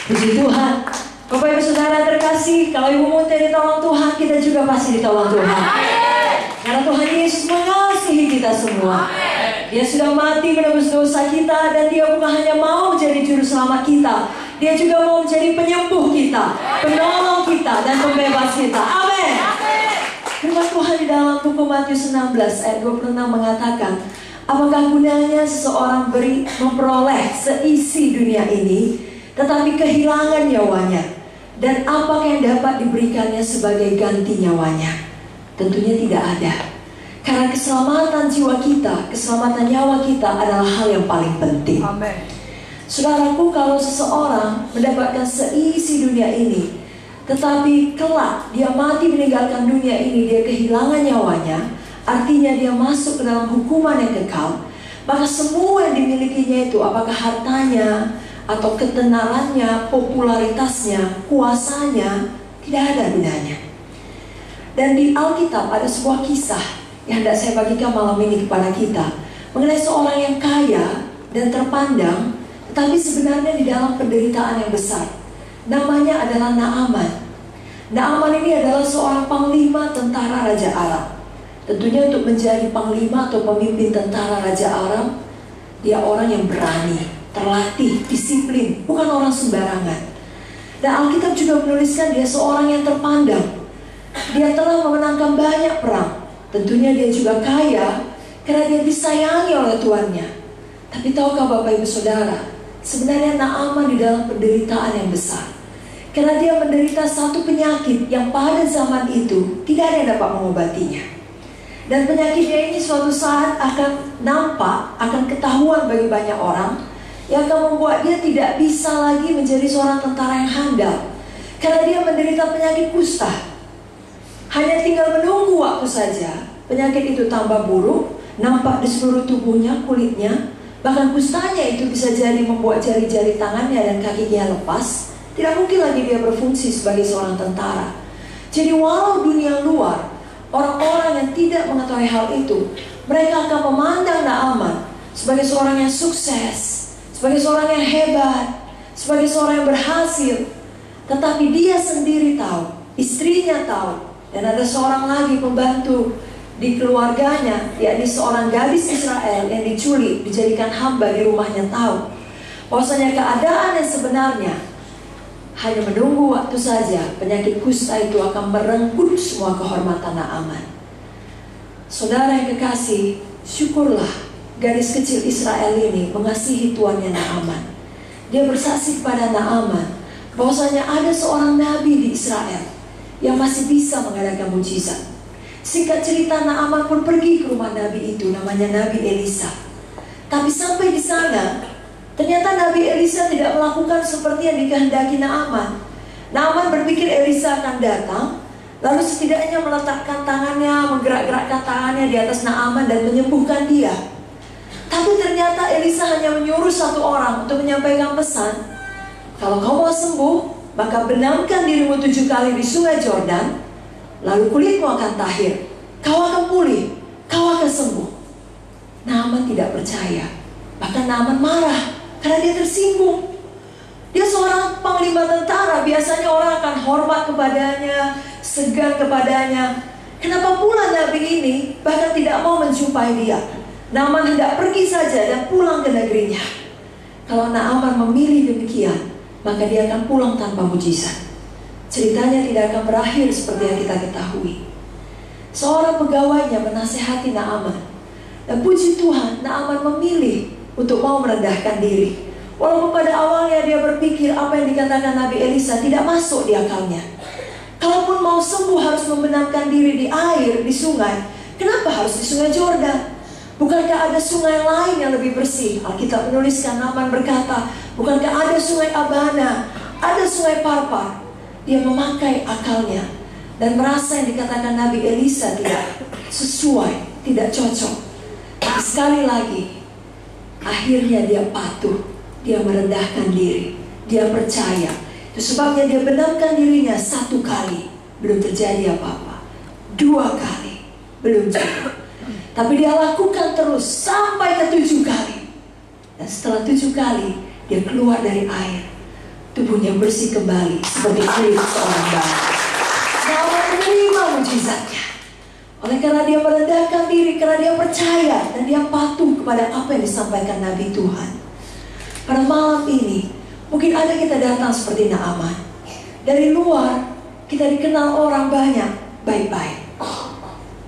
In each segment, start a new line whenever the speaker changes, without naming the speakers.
Puji Tuhan. Bapak Ibu Saudara terkasih, kalau ibu minta ditolong Tuhan, kita juga pasti ditolong Tuhan. Karena Tuhan Yesus mengasihi kita semua. Dia sudah mati menebus dosa kita, dan Dia bukan hanya mau menjadi juru selamat kita, Dia juga mau menjadi penyembuh kita, penolong kita, dan pembebas kita. Amin. Firman Tuhan di dalam buku Matius 16 ayat 26 mengatakan, apakah gunanya seseorang memperoleh seisi dunia ini, tetapi kehilangan nyawanya? Dan apakah yang dapat diberikannya sebagai ganti nyawanya? Tentunya tidak ada. Karena keselamatan jiwa kita, keselamatan nyawa kita adalah hal yang paling penting.
Amin.
Saudaraku, kalau seseorang mendapatkan seisi dunia ini, tetapi kelak dia mati meninggalkan dunia ini, dia kehilangan nyawanya, artinya dia masuk ke dalam hukuman yang kekal. Maka semua yang dimilikinya itu, apakah hartanya atau ketenarannya, popularitasnya, kuasanya, tidak ada gunanya. Dan di Alkitab ada sebuah kisah yang hendak saya bagikan malam ini kepada kita, mengenai seorang yang kaya dan terpandang, tetapi sebenarnya di dalam penderitaan yang besar. Namanya adalah Naaman. Naaman ini adalah seorang panglima tentara Raja Aram. Tentunya untuk menjadi panglima atau pemimpin tentara Raja Aram, dia orang yang berani, terlatih, disiplin, bukan orang sembarangan. Dan Alkitab juga menuliskan dia seorang yang terpandang. Dia telah memenangkan banyak perang. Tentunya dia juga kaya karena dia disayangi oleh tuannya. Tapi tahukah Bapak Ibu Saudara, sebenarnya Naaman di dalam penderitaan yang besar. Karena dia menderita satu penyakit yang pada zaman itu tidak ada yang dapat mengobatinya. Dan penyakitnya ini suatu saat akan nampak, akan ketahuan bagi banyak orang, yang akan membuat dia tidak bisa lagi menjadi seorang tentara yang handal. Karena dia menderita penyakit kusta. Hanya tinggal menunggu waktu saja, penyakit itu tambah buruk, nampak di seluruh tubuhnya, kulitnya. Bahkan kustanya itu bisa jadi membuat jari-jari tangannya dan kakinya lepas. Tidak mungkin lagi dia berfungsi sebagai seorang tentara. Jadi walau dunia luar, orang-orang yang tidak mengetahui hal itu, mereka akan memandang Naaman sebagai seorang yang sukses, sebagai seorang yang hebat, sebagai seorang yang berhasil. Tetapi dia sendiri tahu, istrinya tahu, dan ada seorang lagi pembantu di keluarganya, yakni seorang gadis Israel yang diculik, dijadikan hamba di rumahnya, tahu bahwasanya keadaan yang sebenarnya hanya menunggu waktu saja, penyakit kusta itu akan merenggut semua kehormatan Naaman. Saudara yang kekasih, syukurlah gadis kecil Israel ini mengasihi tuannya Naaman. Dia bersaksi kepada Naaman bahwasanya ada seorang nabi di Israel yang masih bisa mengadakan mujizat. Singkat cerita, Naaman pun pergi ke rumah nabi itu, namanya Nabi Elisa. Tapi sampai di sana, ternyata Nabi Elisa tidak melakukan seperti yang dikehendaki Naaman. Naaman berpikir Elisa akan datang, lalu setidaknya meletakkan tangannya, menggerak-gerakkan tangannya di atas Naaman dan menyembuhkan dia. Tapi ternyata Elisa hanya menyuruh satu orang untuk menyampaikan pesan, kalau kau mau sembuh, maka benamkan dirimu 7 kali di sungai Jordan, lalu kulitmu akan tahir, kau akan pulih, kau akan sembuh. Naaman tidak percaya. Bahkan Naaman marah karena dia tersinggung. Dia seorang panglima tentara, biasanya orang akan hormat kepadanya, segan kepadanya. Kenapa pula nabi ini bahkan tidak mau menjumpai dia? Naaman hendak pergi saja dan pulang ke negerinya. Kalau Naaman memilih demikian, maka dia akan pulang tanpa mujizat. Ceritanya tidak akan berakhir seperti yang kita ketahui. Seorang pegawainya menasehati Naaman, dan puji Tuhan, Naaman memilih untuk mau merendahkan diri. Walaupun pada awalnya dia berpikir apa yang dikatakan Nabi Elisa tidak masuk di akalnya. Kalaupun mau sembuh harus membenamkan diri di air, di sungai, kenapa harus di sungai Jordan? Bukankah ada sungai lain yang lebih bersih? Alkitab menuliskan, Naaman berkata, bukankah ada sungai Abana, ada sungai Parpar? Dia memakai akalnya dan merasa yang dikatakan Nabi Elisa tidak sesuai, tidak cocok. Tapi sekali lagi, akhirnya dia patuh, dia merendahkan diri, dia percaya. Itu sebabnya dia benamkan dirinya 1 kali, belum terjadi apa-apa. 2 kali, belum juga. Tapi dia lakukan terus sampai ke 7 kali. Dan setelah 7 kali, dia keluar dari air. tubuhnya bersih kembali seperti kulit seorang bayi. Naaman menerima mujizatnya. Oleh karena dia merendahkan diri, karena dia percaya dan dia patuh kepada apa yang disampaikan Nabi Tuhan. Pada malam ini, mungkin ada kita datang seperti Naaman. Dari luar, kita dikenal orang banyak, baik-baik.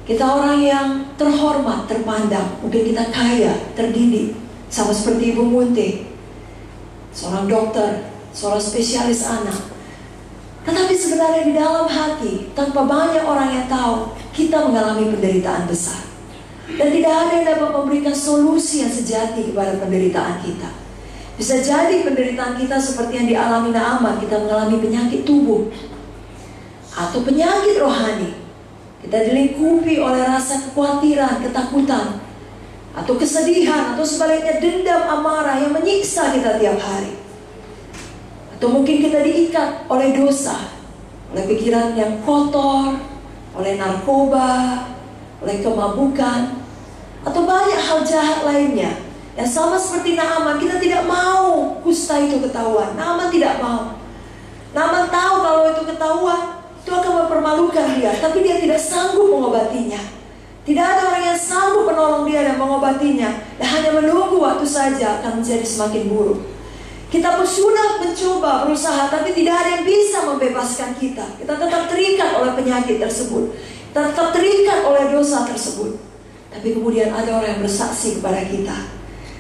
Kita orang yang terhormat, terpandang. Mungkin kita kaya, terdidik. Sama seperti Ibu Munte, seorang dokter, seorang spesialis anak. Tetapi sebenarnya di dalam hati, tanpa banyak orang yang tahu, kita mengalami penderitaan besar. Dan tidak ada yang dapat memberikan solusi yang sejati kepada penderitaan kita. Bisa jadi penderitaan kita seperti yang dialami Naaman, kita mengalami penyakit tubuh atau penyakit rohani. Kita dilingkupi oleh rasa kekhawatiran, ketakutan, atau kesedihan, atau sebaliknya dendam, amarah yang menyiksa kita tiap hari. Atau mungkin kita diikat oleh dosa, oleh pikiran yang kotor, oleh narkoba, oleh kemabukan, atau banyak hal jahat lainnya. Yang sama seperti Naaman, kita tidak mau kusta itu ketahuan. Naaman tidak mau. Naaman tahu kalau itu ketahuan, itu akan mempermalukan dia, tapi dia tidak sanggup mengobatinya. Tidak ada orang yang sanggup menolong dia dan mengobatinya. Dan hanya menunggu waktu saja akan menjadi semakin buruk. Kita pun sudah mencoba berusaha, tapi tidak ada yang bisa membebaskan kita. Kita tetap terikat oleh penyakit tersebut. Kita tetap terikat oleh dosa tersebut. Tapi kemudian ada orang yang bersaksi kepada kita.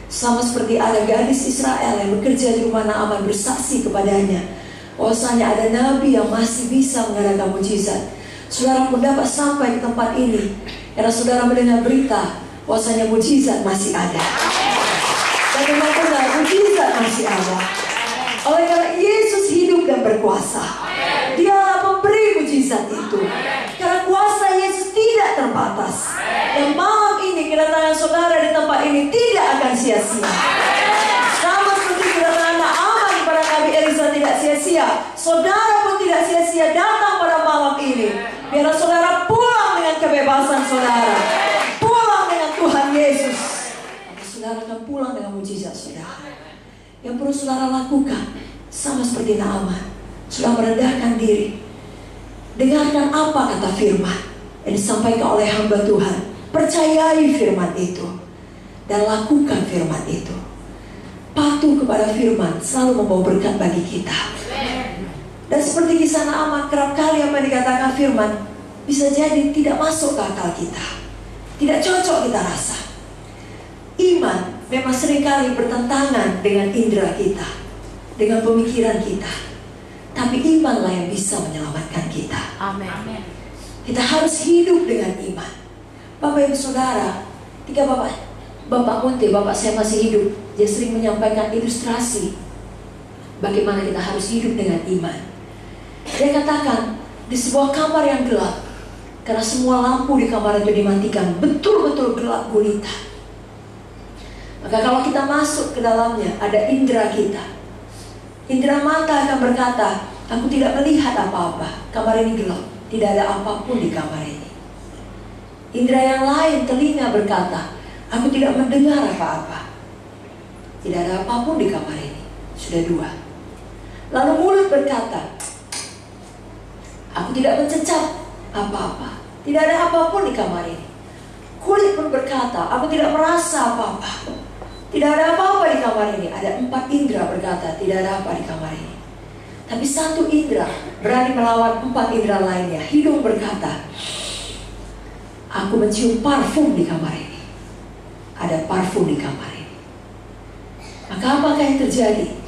Sama seperti ada gadis Israel yang bekerja di rumah Naaman bersaksi kepadanya. Bahwasanya ada nabi yang masih bisa mengadakan mujizat. Saudara pun dapat sampai ke tempat ini karena saudara mendengar berita bahwasanya mujizat masih ada. Dan memang benar, mujizat masih ada. Oleh karena Yesus hidup dan berkuasa, Dialah pemberi mujizat itu. Karena kuasa Yesus tidak terbatas. Dan malam ini kedatangan saudara di tempat ini tidak akan sia-sia. Sama seperti kedatangan Naaman pada Nabi Elisa tidak sia-sia, saudara pun tidak sia-sia datang pada malam ini. Biarlah saudara pulang dengan kebebasan saudara, pulang dengan Tuhan Yesus. Maka saudara akan pulang dengan mujizat saudara. Yang perlu saudara lakukan sama seperti Naaman, sudah merendahkan diri, dengarkan apa kata firman yang disampaikan oleh hamba Tuhan. Percayai firman itu dan lakukan firman itu. Patuh kepada firman selalu membawa berkat bagi kita. Dan seperti kisah Naaman, kerap kali apa yang dikatakan firman bisa jadi tidak masuk ke akal kita, tidak cocok kita rasa. Iman memang seringkali bertentangan dengan indera kita, dengan pemikiran kita. Tapi imanlah yang bisa menyelamatkan kita.
Amin.
Kita harus hidup dengan iman. Bapak Ibu Saudara, ketika Bapak Munte, Bapak saya masih hidup, dia sering menyampaikan ilustrasi bagaimana kita harus hidup dengan iman. Dia katakan, di sebuah kamar yang gelap, karena semua lampu di kamar itu dimatikan, betul-betul gelap gulita. Maka kalau kita masuk ke dalamnya, ada indera kita. Indera mata akan berkata, aku tidak melihat apa-apa, kamar ini gelap, tidak ada apapun di kamar ini. Indera yang lain, telinga berkata, aku tidak mendengar apa-apa, tidak ada apapun di kamar ini. Sudah dua. Lalu mulut berkata, aku tidak mencecap apa-apa, tidak ada apapun di kamar ini. Kulit pun berkata, aku tidak merasa apa-apa, tidak ada apa-apa di kamar ini. Ada 4 indera berkata, tidak ada apa di kamar ini. Tapi satu indera berani melawan 4 indera lainnya. Hidung berkata, aku mencium parfum di kamar ini. Ada parfum di kamar ini. Maka apakah yang terjadi?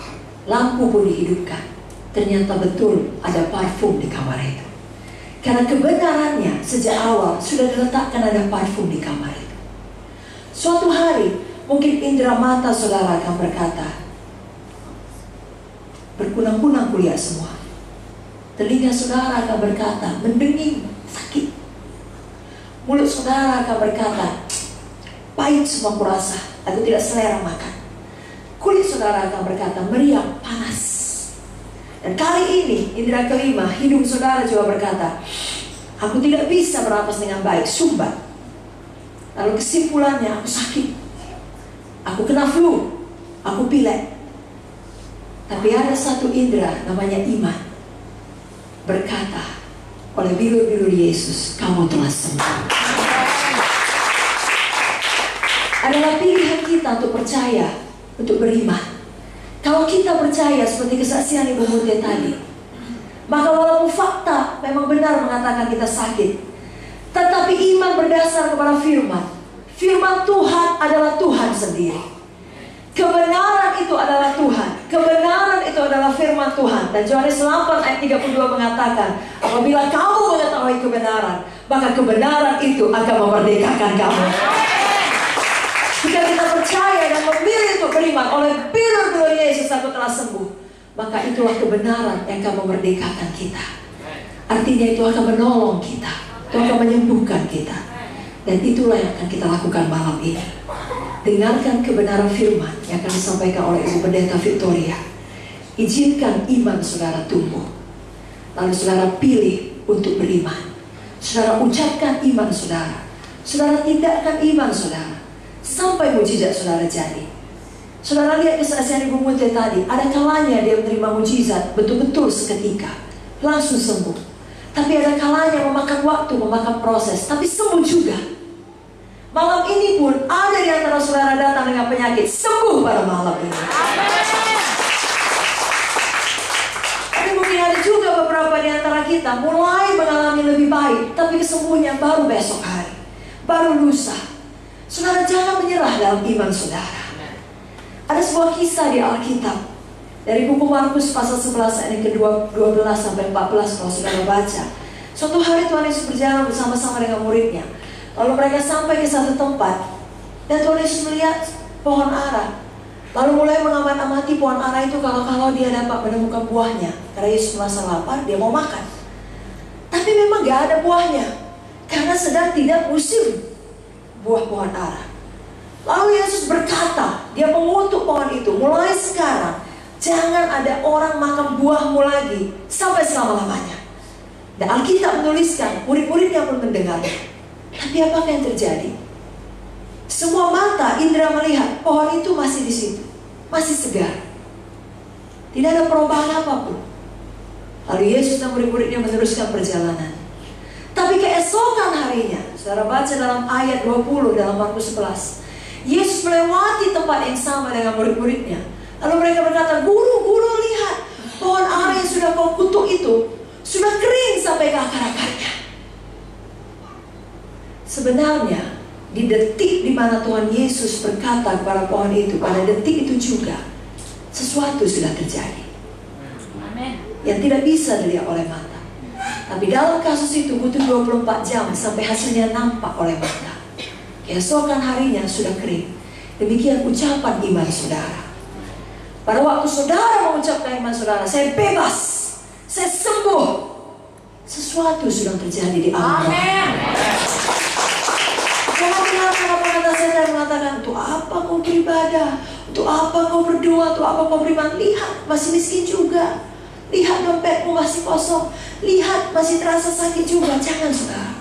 Lampu pun dihidupkan. Ternyata betul ada parfum di kamar itu. Karena kebenarannya sejak awal sudah diletakkan ada parfum di kamar itu. Suatu hari mungkin indera mata saudara akan berkata, berkunang-kunang kuliah semua. Telinga saudara akan berkata, mendenging, sakit. Mulut saudara akan berkata, pahit semua kurasa, aku tidak selera makan. Kulit saudara akan berkata, meriang, panas. Dan kali ini, indera kelima, hidung saudara juga berkata, aku tidak bisa bernafas dengan baik, sumbat. Lalu kesimpulannya, aku sakit, aku kena flu, aku pilek. Tapi ada satu indera namanya iman, berkata oleh bilur-bilur Yesus, kamu telah sembuh. Adalah pilihan kita untuk percaya, untuk beriman. Kalau kita percaya seperti kesaksian Ibu Mutia tadi, maka walaupun fakta memang benar mengatakan kita sakit, tetapi iman berdasar kepada firman. Firman Tuhan adalah Tuhan sendiri. Kebenaran itu adalah Tuhan. Kebenaran itu adalah firman Tuhan. Dan Yohanes 8 ayat 32 mengatakan, apabila kamu mengetahui kebenaran, maka kebenaran itu akan memerdekakan kamu. Jika kita percaya dan memilih untuk beriman, oleh bilur-bilur Yesus aku telah sembuh, maka itulah kebenaran yang akan memerdekakan kita. Artinya itu akan menolong kita, itu akan menyembuhkan kita. Dan itulah yang akan kita lakukan malam ini. Dengarkan kebenaran firman yang akan disampaikan oleh Ibu Pendeta Victoria. Izinkan iman saudara tumbuh. Lalu saudara pilih untuk beriman. Saudara ucapkan iman saudara. Saudara tidakkan iman saudara, sampai mujizat saudara jadi. Saudara lihat kesaksian Ibu Mutia tadi. Ada kalanya dia menerima mujizat betul-betul seketika, langsung sembuh. Tapi ada kalanya memakan waktu, memakan proses, tapi sembuh juga. Malam ini pun ada di antara saudara datang dengan penyakit, sembuh pada malam ini. Tapi mungkin ada juga beberapa di antara kita mulai mengalami lebih baik, tapi kesembuhannya baru besok hari, baru lusa. Saudara jangan menyerah dalam iman saudara. Ada sebuah kisah di Alkitab dari buku Markus pasal 11 ayat ke-12 sampai 14 kalau saudara baca. Suatu hari Tuhan Yesus berjalan bersama-sama dengan muridnya. Lalu mereka sampai ke satu tempat, dan Tuhan Yesus melihat pohon ara. Lalu mulai mengamati pohon ara itu kalau dia dapat menemukan buahnya. Karena Yesus merasa lapar, dia mau makan. Tapi memang gak ada buahnya, karena sedang tidak musim buah pohon ara. Lalu Yesus berkata, dia mengutuk pohon itu, mulai sekarang jangan ada orang makan buahmu lagi sampai selama-lamanya. Dan Alkitab menuliskan, murid-muridnya pun mendengarnya. Tapi apakah yang terjadi? Semua mata, indera melihat pohon itu masih di situ, masih segar, tidak ada perubahan apapun. Lalu Yesus dan murid-muridnya meneruskan perjalanan. Tapi keesokan harinya, saudara baca dalam ayat 20 dalam Markus 11, Yesus melewati tempat yang sama dengan murid-muridnya. Lalu mereka berkata, guru, lihat, pohon ara yang sudah kau kutuk itu sudah kering sampai ke akar-akarnya. Sebenarnya di detik di mana Tuhan Yesus berkata kepada pohon itu, pada detik itu juga sesuatu sudah terjadi. Amen. Yang tidak bisa dilihat oleh mata. Tapi dalam kasus itu butuh 24 jam sampai hasilnya nampak oleh mata. Keesokan harinya sudah kering. Demikian ucapan iman saudara. Pada waktu saudara mengucapkan iman saudara, saya bebas, saya sembuh, sesuatu sudah terjadi di alam. Amin. Jangan dengarkan apa kata setan mengatakan, untuk apa kau beribadah, untuk apa kau berdoa, untuk apa kau beriman. Lihat, masih miskin juga. Lihat dompetmu masih kosong. Lihat, masih terasa sakit juga. Jangan saudara.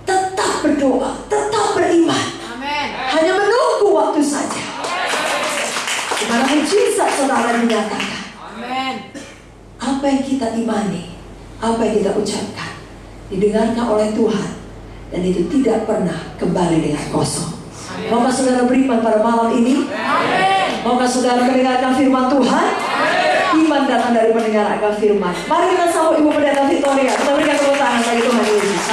Tetap berdoa, tetap beriman. Amen. Hanya menunggu waktu saja. Di mana mujizat saudara dinyatakan. Amen. Apa yang kita imani, apa yang kita ucapkan, didengarkan oleh Tuhan. Dan itu tidak pernah kembali dengan kosong. Maukah saudara beriman pada malam ini? Amin. Maukah saudara mendengarkan firman Tuhan? Amin. Iman datang dari mendengarkan firman. Mari kita sambut Ibu Pendeta Victoria. Kita berikan tepuk tangan bagi Tuhan Yesus.